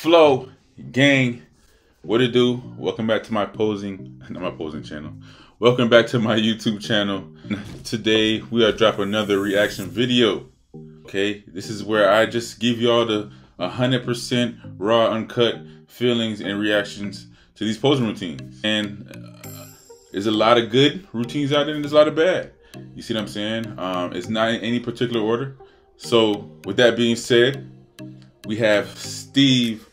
Flow gang, what it do? Welcome back to my posing channel. Welcome back to my YouTube channel. Today we are dropping another reaction video. Okay, this is where I just give y'all the 100% raw, uncut feelings and reactions to these posing routines. And there's a lot of good routines out there, and there's a lot of bad. You see what I'm saying? It's not in any particular order. So with that being said, we have Steve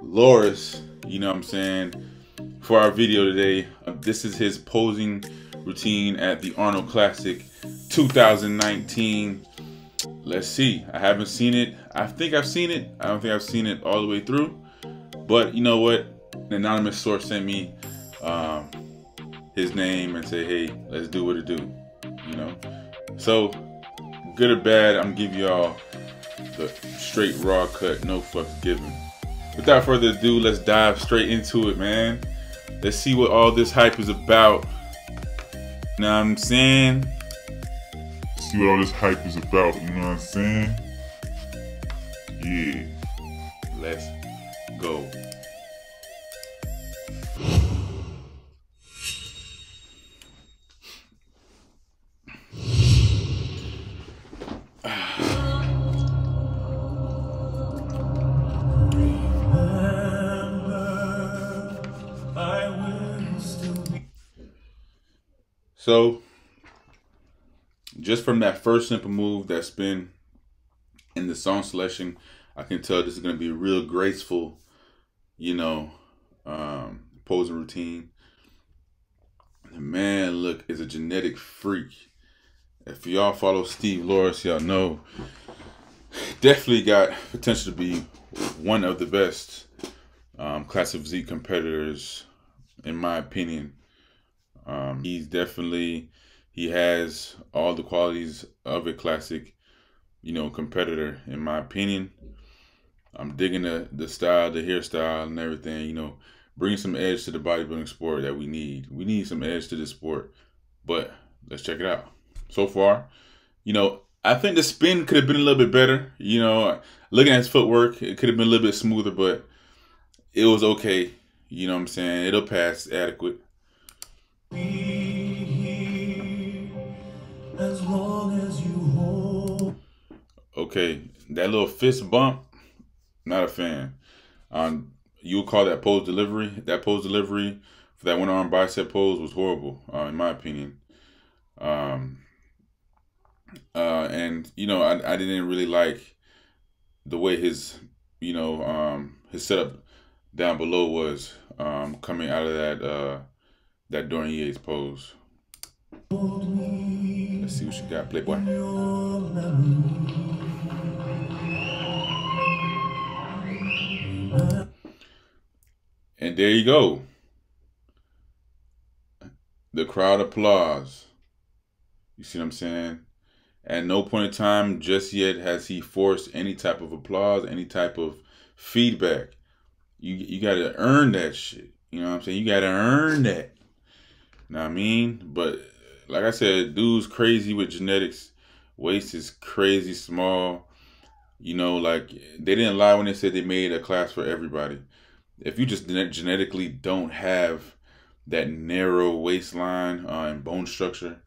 Laureus, you know what I'm saying, for our video today. This is his posing routine at the Arnold Classic 2019. Let's see. I haven't seen it. I think I've seen it. I don't think I've seen it all the way through. But you know what? An anonymous source sent me his name and say, hey, let's do what it do. You know? So, good or bad, I'm giving y'all the straight raw cut, no fucks given. Without further ado, let's dive straight into it, man. Let's see what all this hype is about. You know what I'm saying? See what all this hype is about, you know what I'm saying? Yeah. Let's go. So, just from that first simple move that's been in the song selection, I can tell this is going to be a real graceful, you know, posing routine. The man, look, is a genetic freak. If y'all follow Steve Laureus, y'all know definitely got potential to be one of the best classic physique competitors, in my opinion. He has all the qualities of a classic, you know, competitor, in my opinion. I'm digging the style, the hairstyle and everything, you know, bringing some edge to the bodybuilding sport that we need. We need some edge to this sport, but let's check it out. So far, you know, I think the spin could have been a little bit better. You know, looking at his footwork, it could have been a little bit smoother, but it was okay. You know what I'm saying? It'll pass adequate. As long as you hold. Okay, that little fist bump, not a fan. You would call that pose delivery. That pose delivery for that one arm bicep pose was horrible, in my opinion. And you know, I didn't really like the way his, you know, his setup down below was coming out of that Dornier's pose. Let's see what you got, Playboy. And there you go. The crowd applauds. You see what I'm saying? At no point in time just yet has he forced any type of applause, any type of feedback. You gotta earn that shit. You know what I'm saying? You gotta earn that. Know what I mean? But like I said, dude's crazy with genetics. Waist is crazy small. You know, like, they didn't lie when they said they made a class for everybody. If you just genetically don't have that narrow waistline and bone structure,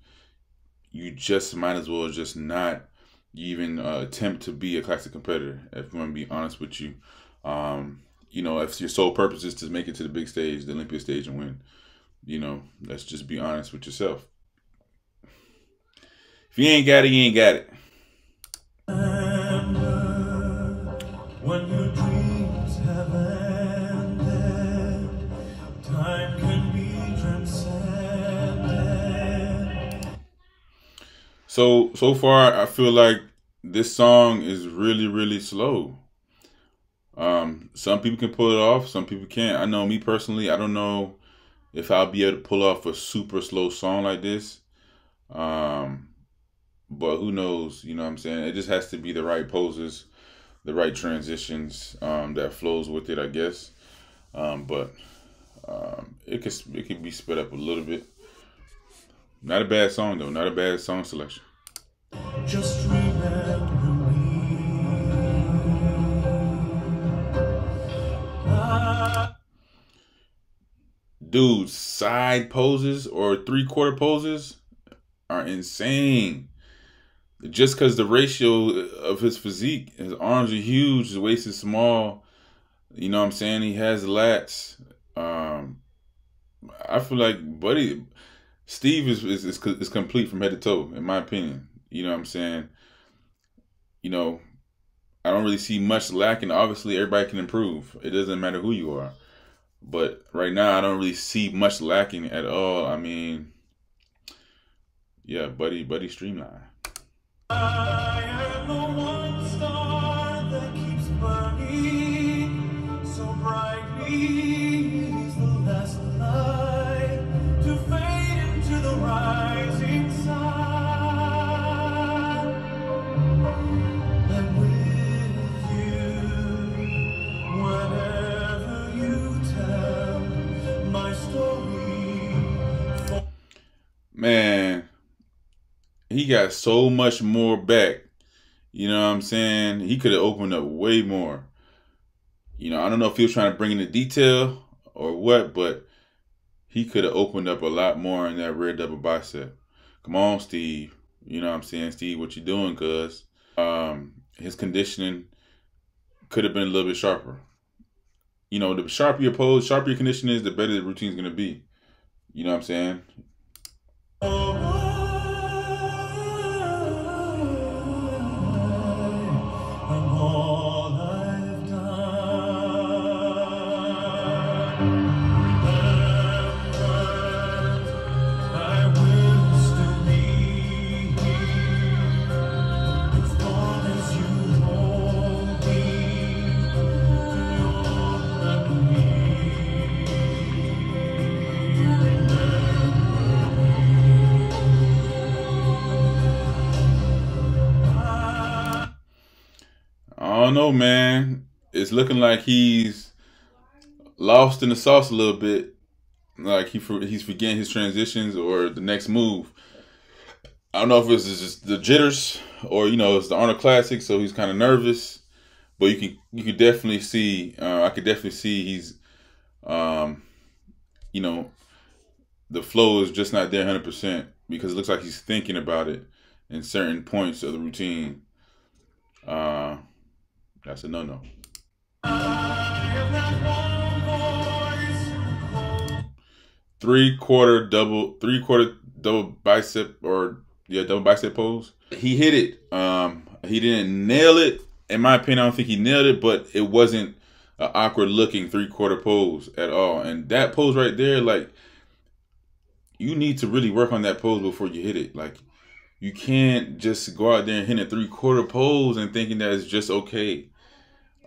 you just might as well just not even attempt to be a classic competitor, if you want to be honest with you. You know, if your sole purpose is to make it to the big stage, the Olympia stage, and win, you know, let's just be honest with yourself. If you ain't got it, you ain't got it. When your dreams have ended, time can be transcended. So far, I feel like this song is really, really slow. Some people can pull it off, some people can't. I know me personally, I don't know if I'll be able to pull off a super slow song like this. But who knows, you know what I'm saying? It just has to be the right poses, the right transitions that flows with it, I guess. But it could be sped up a little bit. Not a bad song though, not a bad song selection. Just remember me. dude, side poses or 3/4 poses are insane. Just because the ratio of his physique, his arms are huge, his waist is small. You know what I'm saying? He has lats. I feel like Steve is complete from head to toe, in my opinion. You know what I'm saying? You know, I don't really see much lacking. Obviously, everybody can improve. It doesn't matter who you are. But right now, I don't really see much lacking at all. I mean, yeah, buddy, streamline. I am the one star that keeps burning so brightly. It is the last light to fade into the rising sun. And with you, whenever you tell my story. Man, he got so much more back. You know what I'm saying? He could have opened up way more. You know, I don't know if he was trying to bring in the detail or what, but he could have opened up a lot more in that rear double bicep. Come on, Steve. You know what I'm saying? Steve, what you doing, cuz? His conditioning could have been a little bit sharper. You know, the sharper your pose, sharper your conditioning is, the better the routine's going to be. You know what I'm saying? I don't know, man. It's looking like he's lost in the sauce a little bit. Like he's forgetting his transitions or the next move. I don't know if it's just the jitters or, you know, it's the Arnold Classic, so he's kind of nervous. But you could definitely see. I could definitely see he's, you know, the flow is just not there 100% because it looks like he's thinking about it in certain points of the routine. That's a no-no. 3/4 double bicep, or yeah, double bicep pose. He hit it. He didn't nail it. In my opinion, I don't think he nailed it, but it wasn't an awkward looking 3/4 pose at all. And that pose right there, like, you need to really work on that pose before you hit it. Like, you can't just go out there and hit a 3/4 pose and thinking that it's just okay.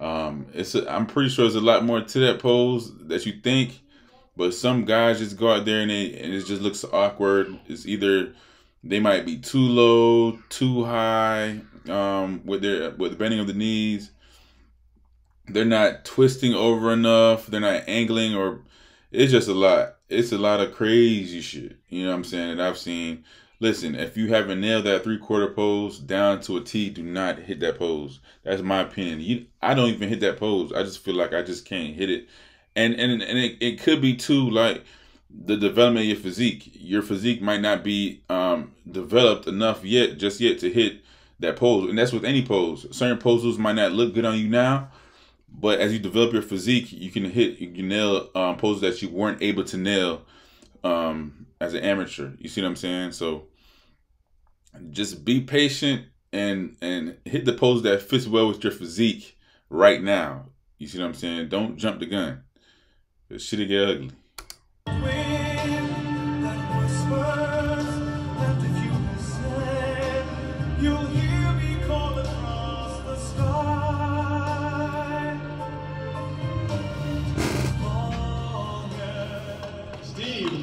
I'm pretty sure there's a lot more to that pose that you think, but some guys just go out there and it just looks awkward. It's either they might be too low, too high, with the bending of the knees. They're not twisting over enough. They're not angling, or it's just a lot. It's a lot of crazy shit. You know what I'm saying? That I've seen. Listen, if you haven't nailed that 3/4 pose down to a T, do not hit that pose. That's my opinion. I don't even hit that pose. I just feel like I just can't hit it. And it could be too, like, the development of your physique. Your physique might not be developed enough just yet to hit that pose. And that's with any pose. Certain poses might not look good on you now, but as you develop your physique, you can nail poses that you weren't able to nail as an amateur. You see what I'm saying? So just be patient and hit the pose that fits well with your physique right now. You see what I'm saying? Don't jump the gun. This shit'll get ugly.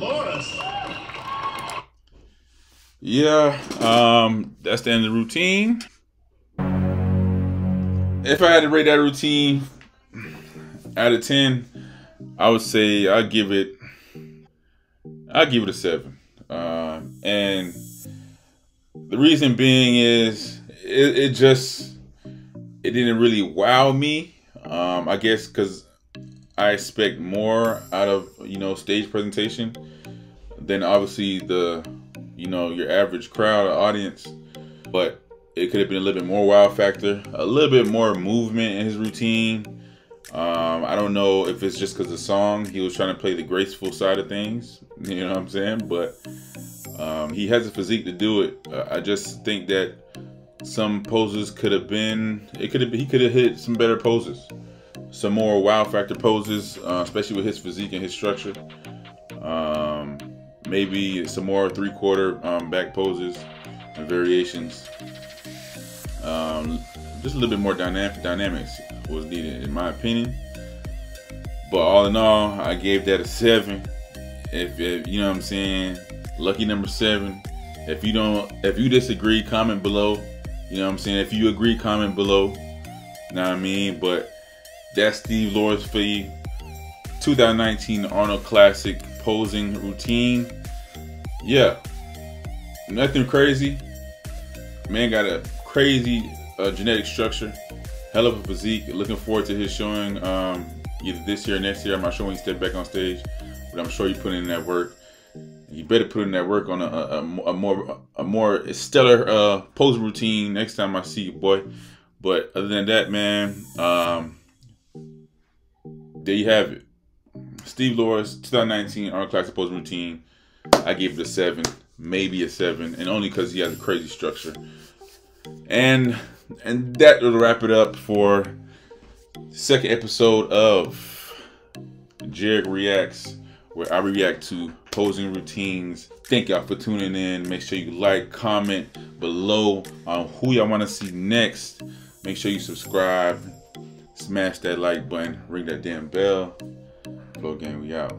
Laureus. Yeah, that's the end of the routine. If I had to rate that routine out of 10, I would say I'll give it a 7. And the reason being is it didn't really wow me. I guess because I expect more out of, you know, stage presentation than obviously the, you know, your average crowd or audience. But it could have been a little bit more wow factor, a little bit more movement in his routine. I don't know if it's just because the song, he was trying to play the graceful side of things, you know what I'm saying? But he has a physique to do it. I just think that some poses could have been, he could have hit some better poses, some more wow factor poses, especially with his physique and his structure. Maybe some more 3/4 back poses and variations. Just a little bit more dynamics was needed, in my opinion. But all in all, I gave that a 7. If you know what I'm saying, lucky number 7. If you disagree, comment below. You know what I'm saying. If you agree, comment below. Know what I mean. But that's Steve Laureus for you. 2019 Arnold Classic posing routine. Yeah, nothing crazy. Man got a crazy genetic structure, hell of a physique. Looking forward to his showing either this year or next year. I'm not sure when he steps back on stage, but I'm sure you put in that work. You better put in that work on a more stellar pose routine next time I see you, boy. But other than that, man, there you have it. Steve Laureus, 2019 Arnold Classic pose routine. I gave it a 7, maybe a 7, and only because he has a crazy structure. And that will wrap it up for the second episode of Jarek Reacts, where I react to posing routines. Thank y'all for tuning in. Make sure you like, comment below on who y'all want to see next. Make sure you subscribe, smash that like button, ring that damn bell. Flow Gang, we out.